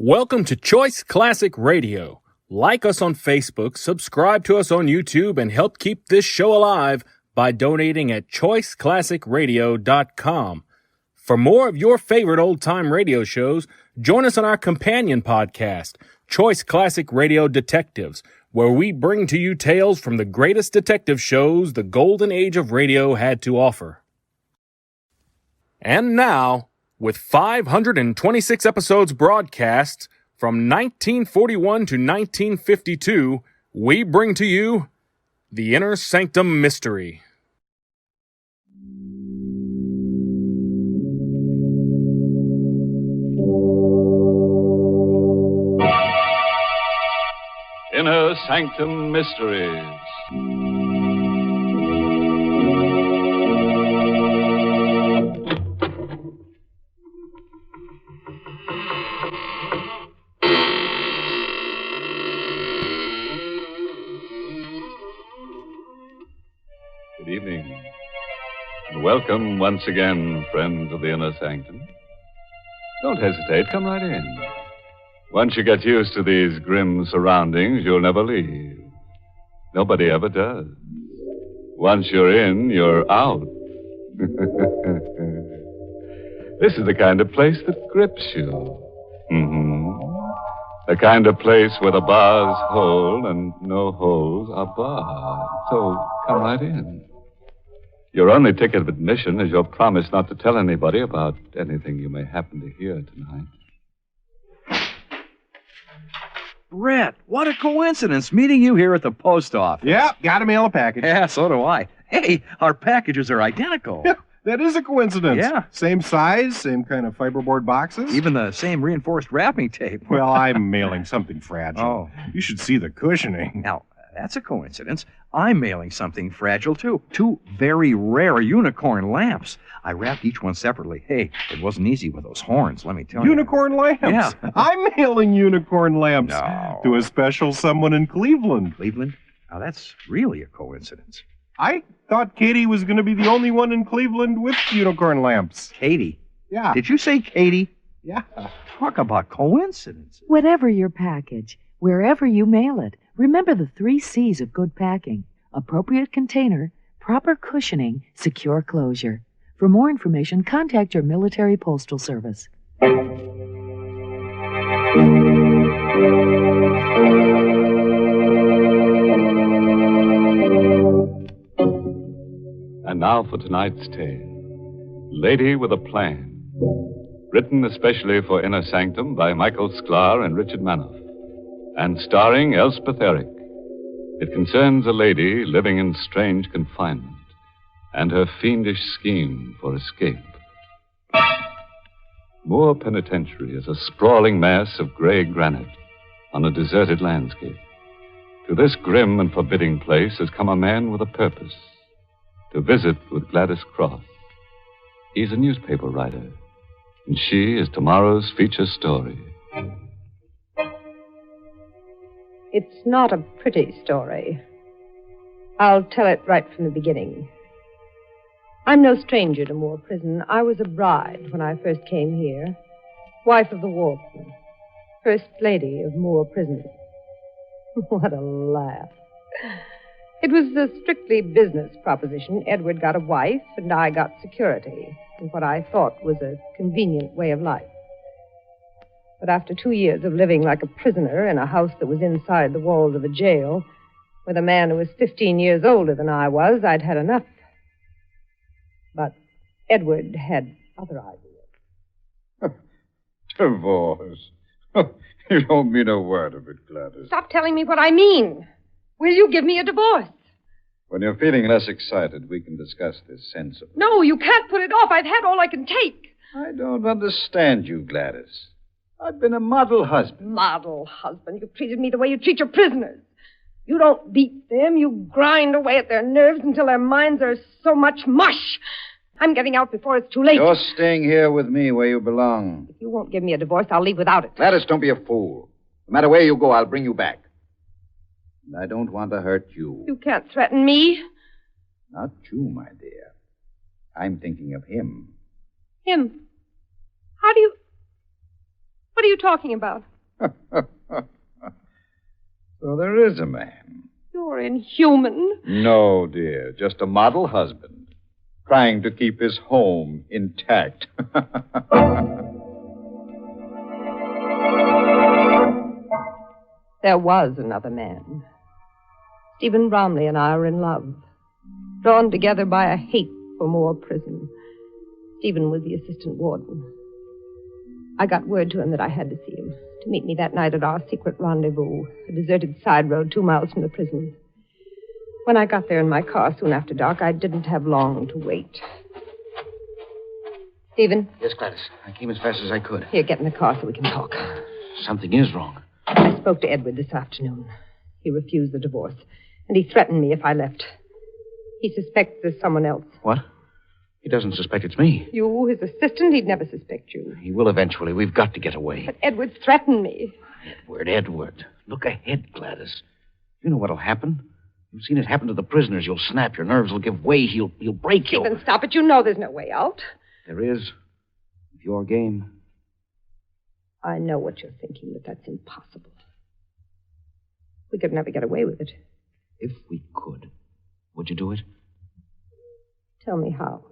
Welcome to Choice Classic Radio. Like us on Facebook, subscribe to us on YouTube, and help keep this show alive by donating at choiceclassicradio.com. For more of your favorite old-time radio shows, join us on our companion podcast, Choice Classic Radio Detectives, where we bring to you tales from the greatest detective shows the golden age of radio had to offer. And now, with 526 episodes broadcast from 1941 to 1952, we bring to you The Inner Sanctum Mystery. Inner Sanctum Mysteries. Good evening, and welcome once again, friends of the Inner Sanctum. Don't hesitate, come right in. Once you get used to these grim surroundings, you'll never leave. Nobody ever does. Once you're in, you're out. This is the kind of place that grips you. The kind of place where the bars hold and no holes are barred. So come right in. Your only ticket of admission is your promise not to tell anybody about anything you may happen to hear tonight. Brett, what a coincidence meeting you here at the post office. Yeah, got to mail a package. Yeah, so do I. Hey, our packages are identical. Yeah, that is a coincidence. Yeah. Same size, same kind of fiberboard boxes. Even the same reinforced wrapping tape. Well, I'm mailing something fragile. Oh. You should see the cushioning. Now, that's a coincidence. I'm mailing something fragile, too. 2 very rare unicorn lamps. I wrapped each one separately. Hey, it wasn't easy with those horns, let me tell you. Unicorn lamps? Yeah. I'm mailing unicorn lamps No. to a special someone in Cleveland. Cleveland? Now, that's really a coincidence. I thought Katie was going to be the only one in Cleveland with unicorn lamps. Katie. Yeah. Did you say Katie? Yeah. Talk about coincidences. Whatever your package, wherever you mail it, remember the 3 C's of good packing: appropriate container, proper cushioning, secure closure. For more information, contact your military postal service. And now for tonight's tale, Lady with a Plan. Written especially for Inner Sanctum by Michael Sklar and Richard Manoff, and starring Elspeth Eric. It concerns a lady living in strange confinement and her fiendish scheme for escape. Moore Penitentiary is a sprawling mass of gray granite on a deserted landscape. To this grim and forbidding place has come a man with a purpose: to visit with Gladys Cross. He's a newspaper writer, and she is tomorrow's feature story. It's not a pretty story. I'll tell it right from the beginning. I'm no stranger to Moore Prison. I was a bride when I first came here, wife of the warden, first lady of Moore Prison. What a laugh. It was a strictly business proposition. Edward got a wife, and I got security, in what I thought was a convenient way of life. But after 2 years of living like a prisoner in a house that was inside the walls of a jail, with a man who was 15 years older than I was, I'd had enough. But Edward had other ideas. Divorce. You don't mean a word of it, Gladys. Stop telling me what I mean. Will you give me a divorce? When you're feeling less excited, we can discuss this sensibly. No, you can't put it off. I've had all I can take. I don't understand you, Gladys. I've been a model husband. Model husband. You treated me the way you treat your prisoners. You don't beat them. You grind away at their nerves until their minds are so much mush. I'm getting out before it's too late. You're staying here with me where you belong. If you won't give me a divorce, I'll leave without it. Gladys, don't be a fool. No matter where you go, I'll bring you back. And I don't want to hurt you. You can't threaten me. Not you, my dear. I'm thinking of him. Him? How do you... What are you talking about? So there is a man. You're inhuman. No, dear, just a model husband trying to keep his home intact. There was another man. Stephen Bromley and I were in love, drawn together by a hate for more prison. Stephen was the assistant warden. I got word to him that I had to see him, to meet me that night at our secret rendezvous, a deserted side road 2 miles from the prison. When I got there in my car soon after dark, I didn't have long to wait. Stephen? Yes, Gladys. I came as fast as I could. Here, get in the car so we can talk. Something is wrong. I spoke to Edward this afternoon. He refused the divorce, and he threatened me if I left. He suspects there's someone else. What? He doesn't suspect it's me. You, his assistant, he'd never suspect you. He will eventually. We've got to get away. But Edward threatened me. Edward. Look ahead, Gladys. You know what'll happen. You've seen it happen to the prisoners. You'll snap. Your nerves will give way. He'll break you. Stephen, stop it. You know there's no way out. There is. If your game. I know what you're thinking, but that's impossible. We could never get away with it. If we could, would you do it? Tell me how.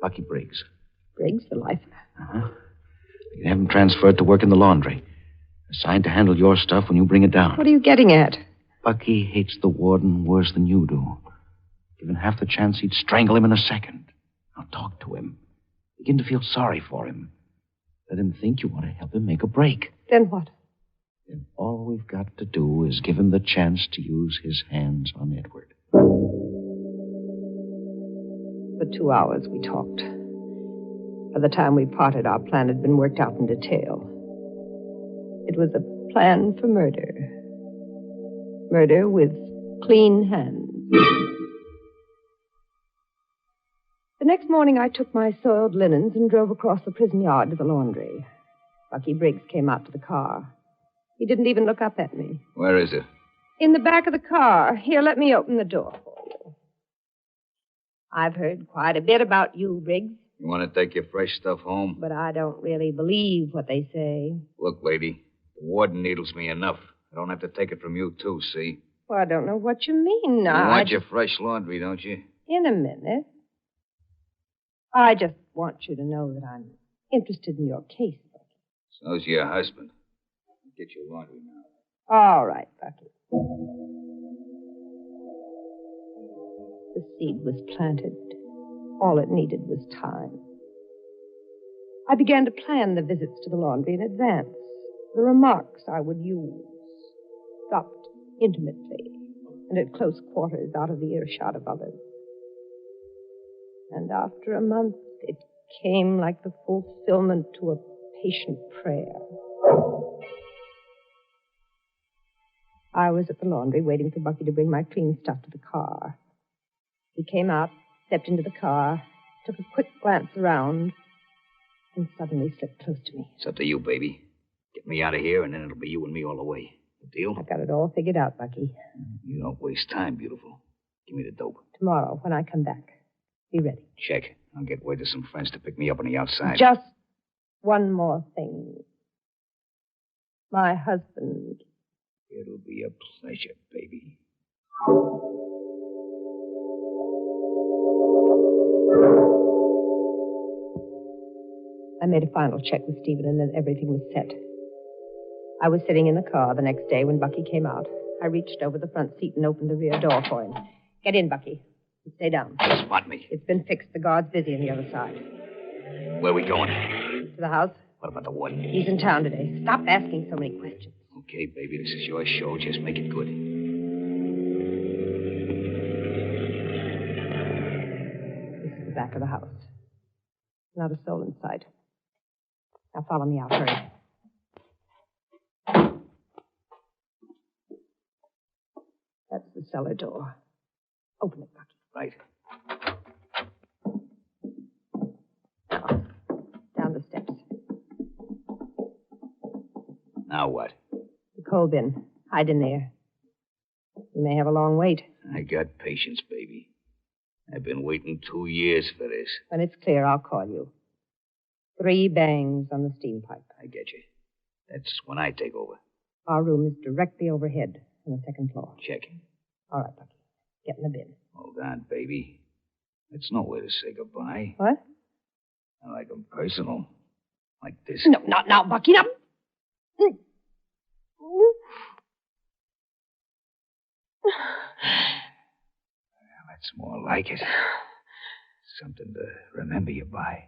Bucky Briggs. Briggs, the lifer? Uh-huh. You can have him transferred to work in the laundry. Assigned to handle your stuff when you bring it down. What are you getting at? Bucky hates the warden worse than you do. Given half the chance, he'd strangle him in a second. Now talk to him. Begin to feel sorry for him. Let him think you want to help him make a break. Then what? Then all we've got to do is give him the chance to use his hands on Edward. For 2 hours we talked. By the time we parted, our plan had been worked out in detail. It was a plan for murder. Murder with clean hands. The next morning, I took my soiled linens and drove across the prison yard to the laundry. Bucky Briggs came out to the car. He didn't even look up at me. Where is it? In the back of the car. Here, let me open the door for you. I've heard quite a bit about you, Briggs, You want to take your fresh stuff home? but I don't really believe what they say. Look, lady, the warden needles me enough. I don't have to take it from you, too, see? Well, I don't know what you mean. You want your fresh laundry, don't you? In a minute. I just want you to know that I'm interested in your case, Bucky. So's your husband. Get your laundry now. All right, Bucky. The seed was planted. All it needed was time. I began to plan the visits to the laundry in advance. The remarks I would use, dropped intimately and at close quarters out of the earshot of others. And after a month, it came like the fulfillment to a patient prayer. I was at the laundry waiting for Bucky to bring my clean stuff to the car. He came out, stepped into the car, took a quick glance around, and suddenly slipped close to me. It's up to you, baby. Get me out of here, and then it'll be you and me all the way. Deal? I've got it all figured out, Bucky. You don't waste time, beautiful. Give me the dope. Tomorrow, when I come back, be ready. Check. I'll get word to some friends to pick me up on the outside. Just one more thing. My husband. It'll be a pleasure, baby. I made a final check with Stephen, and then everything was set. I was sitting in the car the next day when Bucky came out. I reached over the front seat and opened the rear door for him. Get in, Bucky. And stay down. Spot me. It's been fixed. The guard's busy on the other side. Where are we going? To the house. What about the warden? He's in town today. Stop asking so many questions. Okay, baby, this is your show. Just make it good. This is the back of the house. Not a soul in sight. Now follow me out. Hurry. That's the cellar door. Open it, Bucky. Right. Now, down the steps. Now what? The coal bin. Hide in there. You may have a long wait. I got patience, baby. I've been waiting 2 years for this. When it's clear, I'll call you. 3 bangs on the steam pipe. I get you. That's when I take over. Our room is directly overhead on the second floor. Checking. All right, Bucky. Get in the bin. Hold on, baby. It's no way to say goodbye. What? I like 'em personal. Like this. No, not now, Bucky. No. That's more like it. Something to remember you by.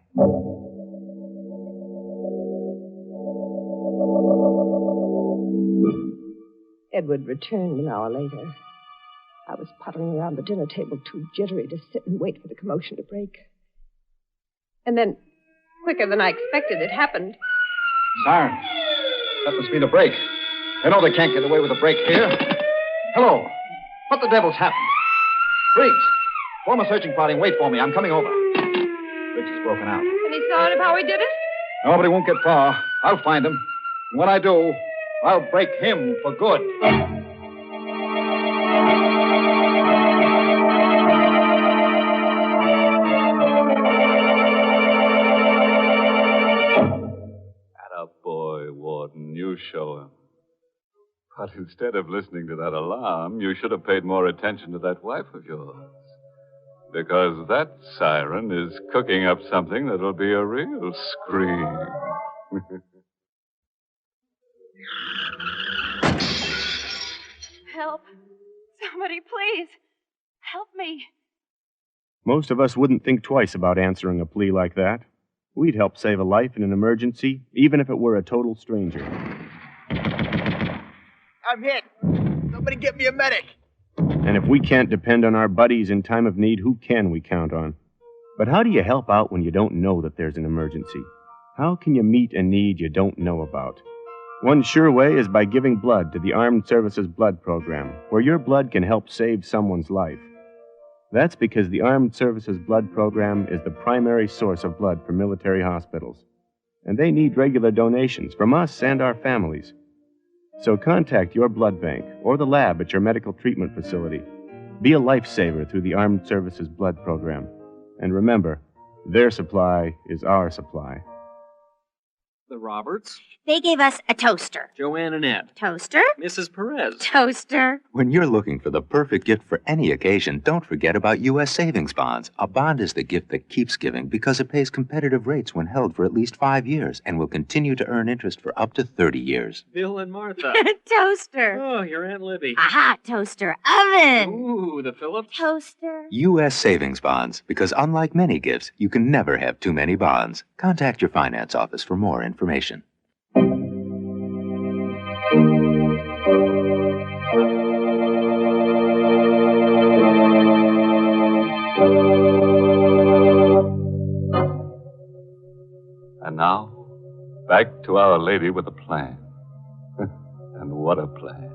Edward returned an hour later. I was puttering around the dinner table, too jittery to sit and wait for the commotion to break. And then, quicker than I expected, it happened. Siren. That must be the break. They know they can't get away with a break here. Hello. What the devil's happened? Briggs, form a searching party and wait for me. I'm coming over. Briggs is broken out. Any sign of how he did it? Nobody won't get far. I'll find him. And when I do, I'll break him for good. Attaboy, Warden. You show him. But instead of listening to that alarm, you should have paid more attention to that wife of yours. Because that siren is cooking up something that'll be a real scream. Help. Somebody, please. Help me. Most of us wouldn't think twice about answering a plea like that. We'd help save a life in an emergency, even if it were a total stranger. I'm hit. Somebody get me a medic. And if we can't depend on our buddies in time of need, who can we count on? But how do you help out when you don't know that there's an emergency? How can you meet a need you don't know about? One sure way is by giving blood to the Armed Services Blood Program, where your blood can help save someone's life. That's because the Armed Services Blood Program is the primary source of blood for military hospitals. And they need regular donations from us and our families. So contact your blood bank or the lab at your medical treatment facility. Be a lifesaver through the Armed Services Blood Program. And remember, their supply is our supply. The Roberts. They gave us a toaster. Joanne and Ed. Toaster? Mrs. Perez. Toaster. When you're looking for the perfect gift for any occasion, don't forget about U.S. savings bonds. A bond is the gift that keeps giving because it pays competitive rates when held for at least 5 years and will continue to earn interest for up to 30 years. Bill and Martha. Toaster. Oh, your Aunt Libby. A hot toaster oven. Ooh, the Phillips. Toaster. U.S. savings bonds, because unlike many gifts, you can never have too many bonds. Contact your finance office for more information. And now, back to Our Lady with a plan. And what a plan.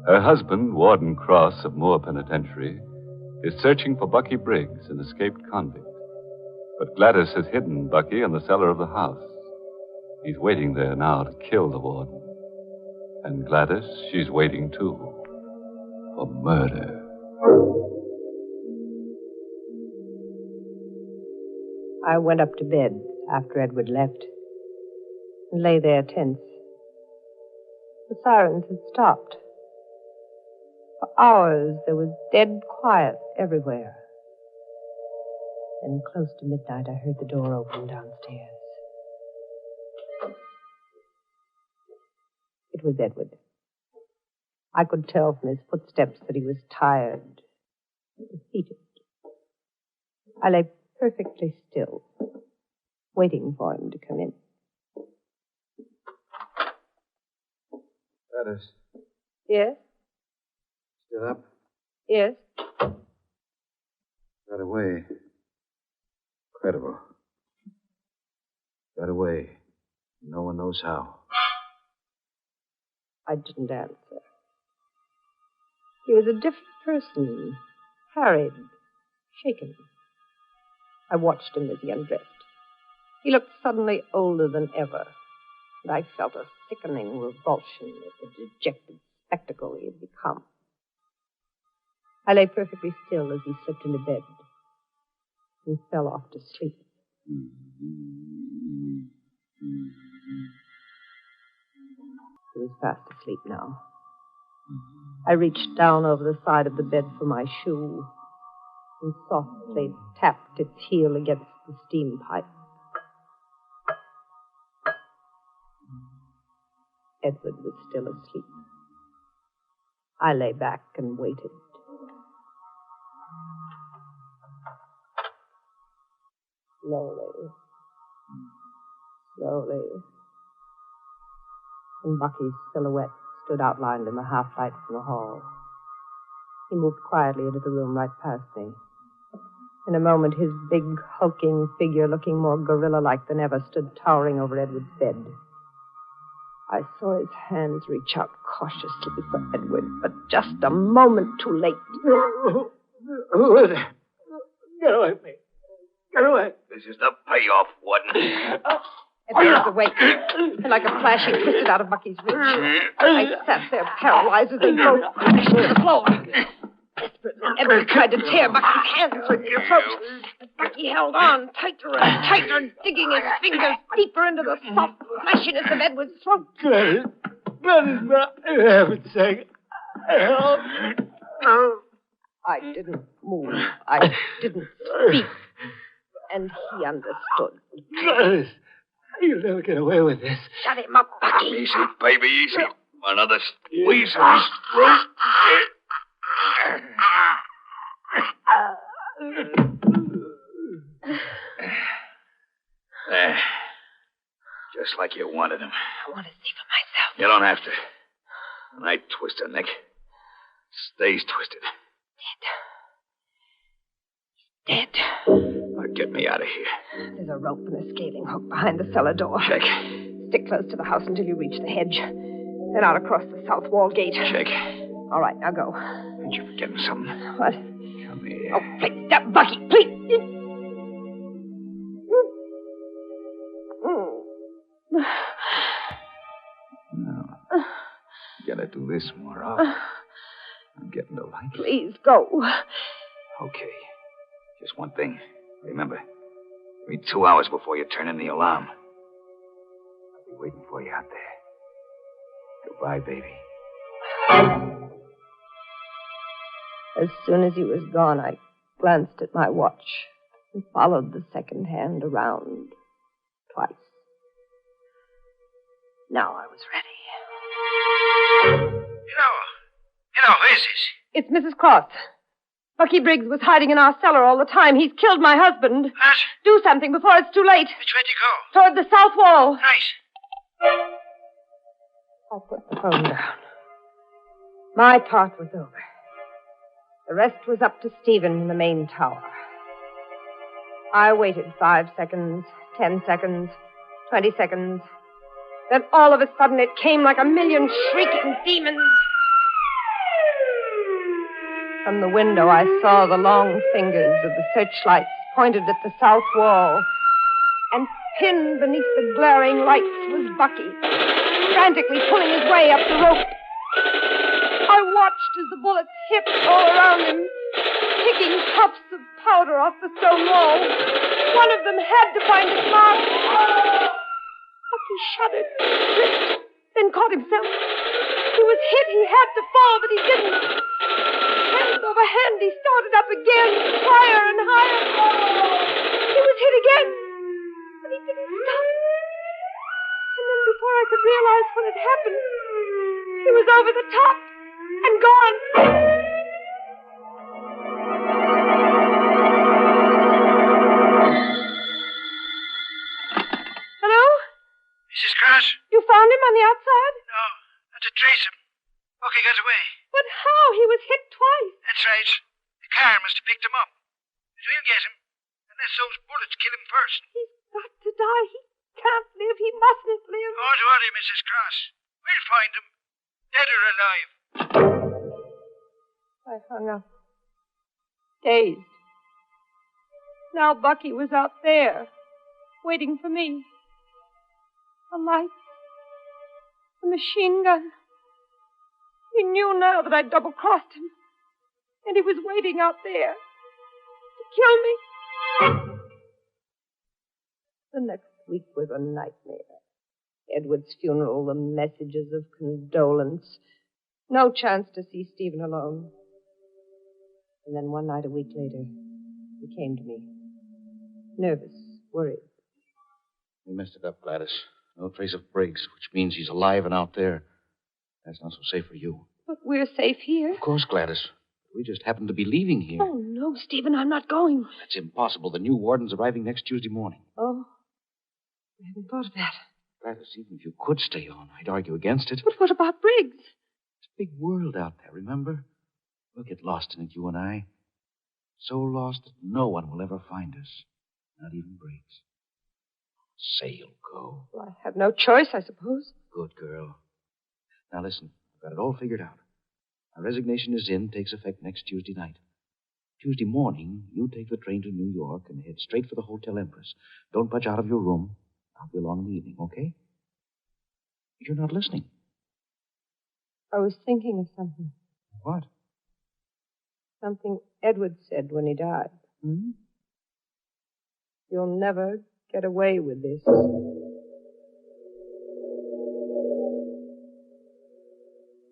Her husband, Warden Cross of Moore Penitentiary, is searching for Bucky Briggs, an escaped convict. But Gladys has hidden Bucky in the cellar of the house. He's waiting there now to kill the warden. And Gladys, she's waiting, too, for murder. I went up to bed after Edward left and lay there tense. The sirens had stopped. For hours, there was dead quiet everywhere. Then, close to midnight, I heard the door open downstairs. It was Edward. I could tell from his footsteps that he was tired, defeated. I lay perfectly still, waiting for him to come in. Gladys, Yes? still up? Yes? Got away. Incredible. Got away. No one knows how. I didn't answer. He was a different person, harried, shaken. I watched him as he undressed. He looked suddenly older than ever, and I felt a sickening revulsion at the dejected spectacle he had become. I lay perfectly still as he slipped into bed and fell off to sleep. He was fast asleep now. I reached down over the side of the bed for my shoe and softly tapped its heel against the steam pipe. Edward was still asleep. I lay back and waited. Slowly. And Bucky's silhouette stood outlined in the half-light from the hall. He moved quietly into the room right past me. In a moment, his big, hulking figure, looking more gorilla-like than ever, stood towering over Edward's bed. I saw his hands reach out cautiously for Edward, but just a moment too late. Who is it? Get away from me. Get away. This is the payoff, Warden. Edward was awake, and like a flash, he twisted out of Bucky's reach. I sat there paralyzed as they both crashed to the floor. Desperately, Edward tried to tear Bucky's hands from his throat, but Bucky held on tighter and tighter, digging his fingers deeper into the soft fleshiness of Edward's throat. That is not heaven's sake. Help. I didn't move. I didn't speak. And he understood. Gladys, you'll never get away with this. Shut him up, Bucky. Easy, baby, easy. Another squeeze of his throat. There. Just like you wanted him. I want to see for myself. You don't have to. When I twist her neck, it stays twisted. Dead. Now get me out of here. There's a rope and a scaling hook behind the cellar door. Check. Stick close to the house until you reach the hedge. Then out across the south wall gate. Check. All right, now go. Ain't you forgetting something? What? Come here. Oh, please, stop, Bucky, please. No. Gotta do this more often. I'm getting to like it. Please, go. Okay. Just one thing. Remember, give me 2 hours before you turn in the alarm. I'll be waiting for you out there. Goodbye, baby. As soon as he was gone, I glanced at my watch and followed the second hand around twice. Now I was ready. You know, who is this? It's Mrs. Cross. Bucky Briggs was hiding in our cellar all the time. He's killed my husband. What? Do something before it's too late. Which way to go? Toward the south wall. Nice. I put the phone down. My part was over. The rest was up to Stephen in the main tower. I waited 5 seconds, 10 seconds, 20 seconds. Then all of a sudden it came like a million shrieking demons. From the window I saw the long fingers of the searchlights pointed at the south wall. And pinned beneath the glaring lights was Bucky, frantically pulling his way up the rope. I watched as the bullets hit all around him, picking puffs of powder off the stone wall. One of them had to find its mark. Bucky shuddered, slipped, then caught himself. He was hit. He had to fall, but he didn't. Hand over hand, he started up again, higher and higher. He was hit again, but he didn't stop. And then before I could realize what had happened, he was over the top and gone. Hello? Mrs. Cross? You found him on the outside? No, not to trace him. Bucky got away. But how? He was hit twice. That's right. The car must have picked him up. But we'll get him. Unless those bullets kill him first. He's got to die. He can't live. He mustn't live. Don't worry, Mrs. Cross. We'll find him. Dead or alive. I hung up, dazed. Now Bucky was out there, waiting for me. A light, a machine gun. He knew now that I'd double-crossed him, and he was waiting out there to kill me. The next week was a nightmare. Edward's funeral, the messages of condolence. No chance to see Stephen alone. And then one night a week later, he came to me. Nervous, worried. We messed it up, Gladys. No trace of Briggs, which means he's alive and out there. That's not so safe for you. But we're safe here. Of course, Gladys. We just happen to be leaving here. Oh, no, Stephen, I'm not going. That's impossible. The new warden's arriving next Tuesday morning. Oh, I hadn't thought of that. Gladys, even if you could stay on, I'd argue against it. But what about Briggs? It's a big world out there, remember? We'll get lost in it, you and I. So lost that no one will ever find us. Not even Briggs. Say you'll go. Well, I have no choice, I suppose. Good girl. Now listen, I've got it all figured out. Our resignation is in, takes effect next Tuesday night. Tuesday morning, you take the train to New York and head straight for the Hotel Empress. Don't budge out of your room. I'll be along in the evening, okay? You're not listening. I was thinking of something. What? Something Edward said when he died. Hmm? You'll never get away with this.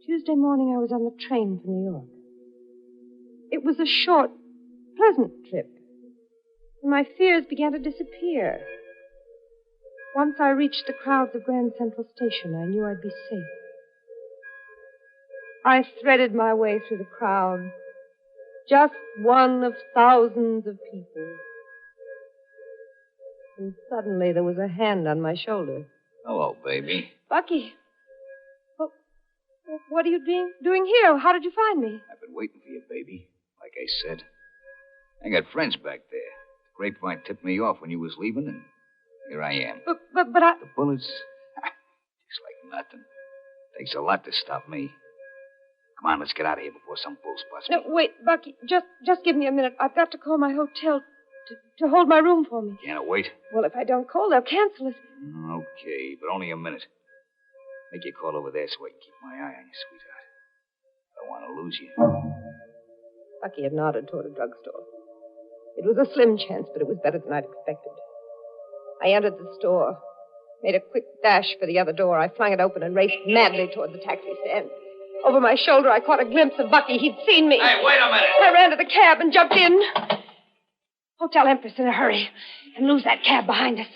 Tuesday morning, I was on the train for New York. It was a short, pleasant trip. And my fears began to disappear. Once I reached the crowds of Grand Central Station, I knew I'd be safe. I threaded my way through the crowd, just one of thousands of people. And suddenly there was a hand on my shoulder. Hello, baby. Bucky. What are you doing here? How did you find me? I've been waiting for you, baby. Like I said. I got friends back there. The grapevine tipped me off when you was leaving, and here I am. But I... The bullets, just like nothing. Takes a lot to stop me. Come on, let's get out of here before some fool spots me. No, wait, Bucky. Just give me a minute. I've got to call my hotel to hold my room for me. Can't wait? Well, if I don't call, they'll cancel it. Okay, but only a minute. Make your call over there so I can keep my eye on you, sweetheart. I don't want to lose you. Bucky had nodded toward a drugstore. It was a slim chance, but it was better than I'd expected. I entered the store, made a quick dash for the other door. I flung it open and raced madly toward the taxi stand. Over my shoulder, I caught a glimpse of Bucky. He'd seen me. Hey, wait a minute. I ran to the cab and jumped in. Hotel Empress in a hurry, and lose that cab behind us.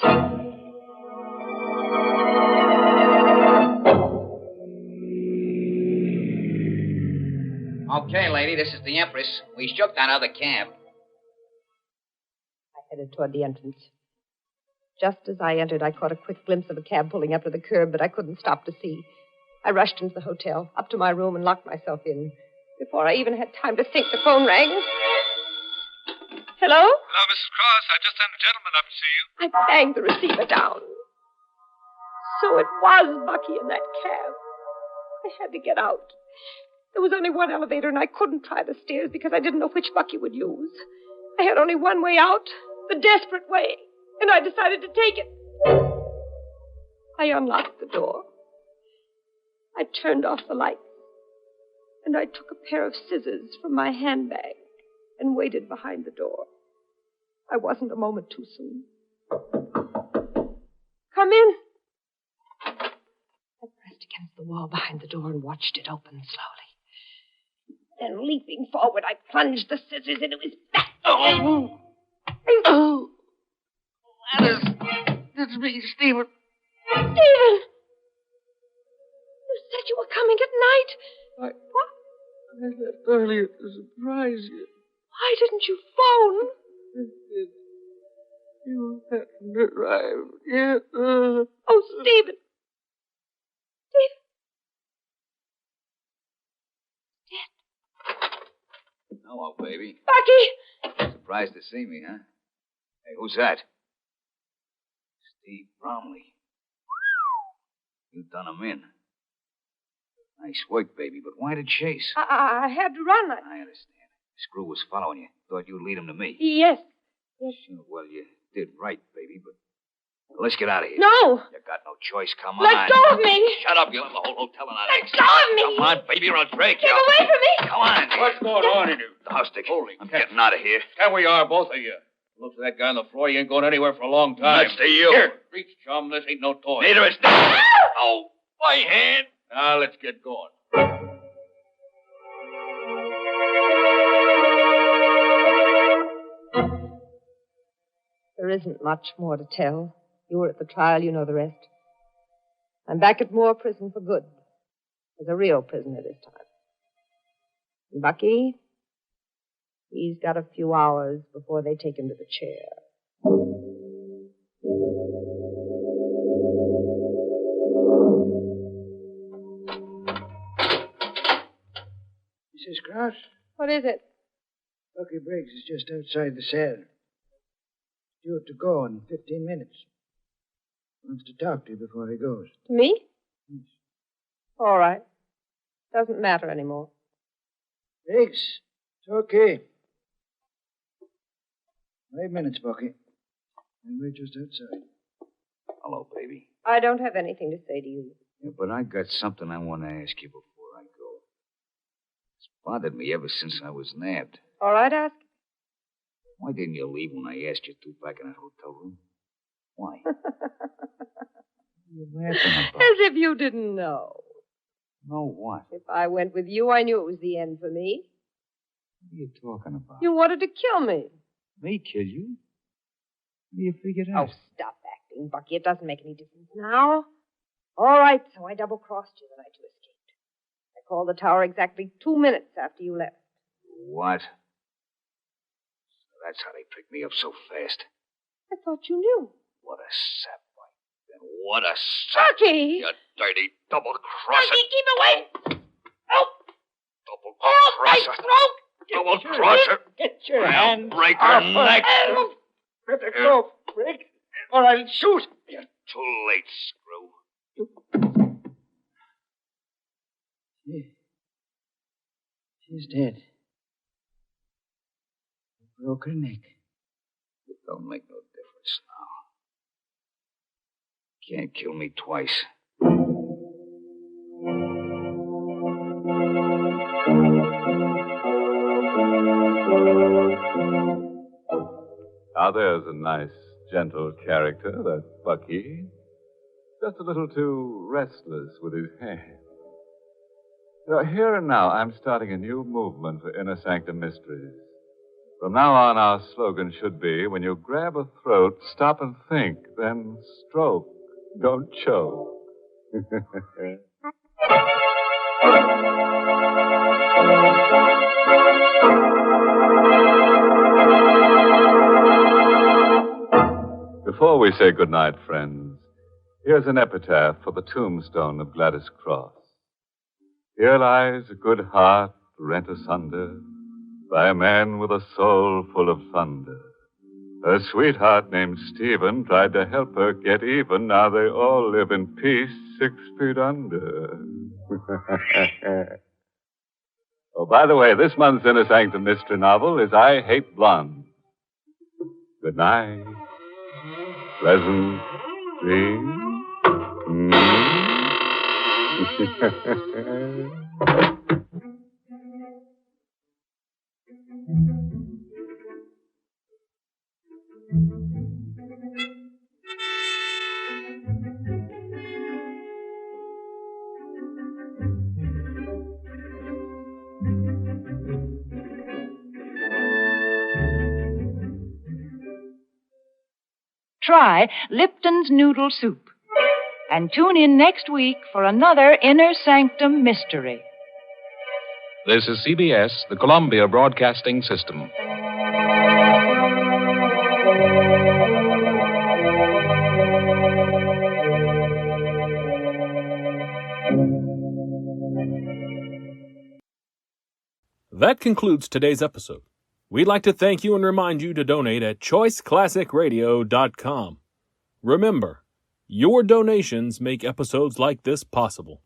Okay, lady, this is the Empress. We shook that other cab. I headed toward the entrance. Just as I entered, I caught a quick glimpse of a cab pulling up to the curb, but I couldn't stop to see. I rushed into the hotel, up to my room, and locked myself in. Before I even had time to think, the phone rang. Hello? Hello, Mrs. Cross. I just sent a gentleman up to see you. I banged the receiver down. So it was Bucky in that cab. I had to get out. There was only one elevator, and I couldn't try the stairs because I didn't know which Bucky would use. I had only one way out, the desperate way, and I decided to take it. I unlocked the door. I turned off the lights, and I took a pair of scissors from my handbag and waited behind the door. I wasn't a moment too soon. Come in. I pressed against the wall behind the door and watched it open slowly. Then, leaping forward, I plunged the scissors into his back. Oh! That's me, Stephen. Stephen! You said you were coming at night. What? I left earlier to surprise you. Why didn't you phone? You hadn't arrived yet. Oh, Stephen. Hello, baby. Bucky! Surprised to see me, huh? Hey, who's that? Steve Bromley. You done him in. Nice work, baby, but why the chase? I had to run. I understand. Screw was following you. Thought you'd lead him to me. Yes. Sure, well, you did right, baby, but let's get out of here. No! You got no choice. Come on. Let go of me! Shut up. You'll have the whole hotel in our Let go of me! Come on, baby, or I'll break you. Get away from me! Come on. What's going on in here? The house stick. I'm getting out of here. There we are, both of you. Looks like that guy on the floor. He ain't going anywhere for a long time. Nuts to you. Here, reach, chum. This ain't no toy. Neither is this. Oh, my hand. Now, let's get going. There isn't much more to tell. You were at the trial, you know the rest. I'm back at Moore Prison for good. As a real prisoner this time. And Bucky, he's got a few hours before they take him to the chair. Mrs. Cross, What is it? Bucky Briggs is just outside the cell. Due to go in 15 minutes. Wants to talk to you before he goes. To me? All right. Doesn't matter anymore. Briggs, it's okay. 5 minutes, Bucky. And we're just outside. Hello, baby. I don't have anything to say to you. Yeah, but I got something I want to ask you before I go. It's bothered me ever since I was nabbed. All right, ask. Why didn't you leave when I asked you to back in that hotel room? Why? You're laughing about. As if you didn't know. No, what? If I went with you, I knew it was the end for me. What are you talking about? You wanted to kill me. Me kill you? What do you figure Oh, out? stop acting, Bucky. It doesn't make any difference now. All right, so I double-crossed you the night you escaped. I called the tower exactly 2 minutes after you left. What? So that's how they picked me up so fast. I thought you knew. What a sap. Then what a sap. Bucky! You dirty double-crosser. Bucky, keep away! Oh! Double-crosser. throat! Double-crosser. Get your I'll hand break your off neck. her. Let her go, Briggs, or I'll shoot. You're too late, screw. She's dead. Broke her neck. It don't make no difference now. Can't kill me twice. Now there's a nice, gentle character, that Bucky. Just a little too restless with his hands. You know, here and now, I'm starting a new movement for Inner Sanctum Mysteries. From now on, our slogan should be, when you grab a throat, stop and think, then stroke. Don't choke. Before we say goodnight, friends, here's an epitaph for the tombstone of Gladys Cross. Here lies a good heart rent asunder by a man with a soul full of thunder. Her sweetheart named Stephen tried to help her get even. Now they all live in peace 6 feet under. Oh, by the way, this month's Inner Sanctum mystery novel is I Hate Blondes. Good night. Pleasant dreams. Try Lipton's Noodle Soup. And tune in next week for another Inner Sanctum mystery. This is CBS, the Columbia Broadcasting System. That concludes today's episode. We'd like to thank you and remind you to donate at choiceclassicradio.com. Remember, your donations make episodes like this possible.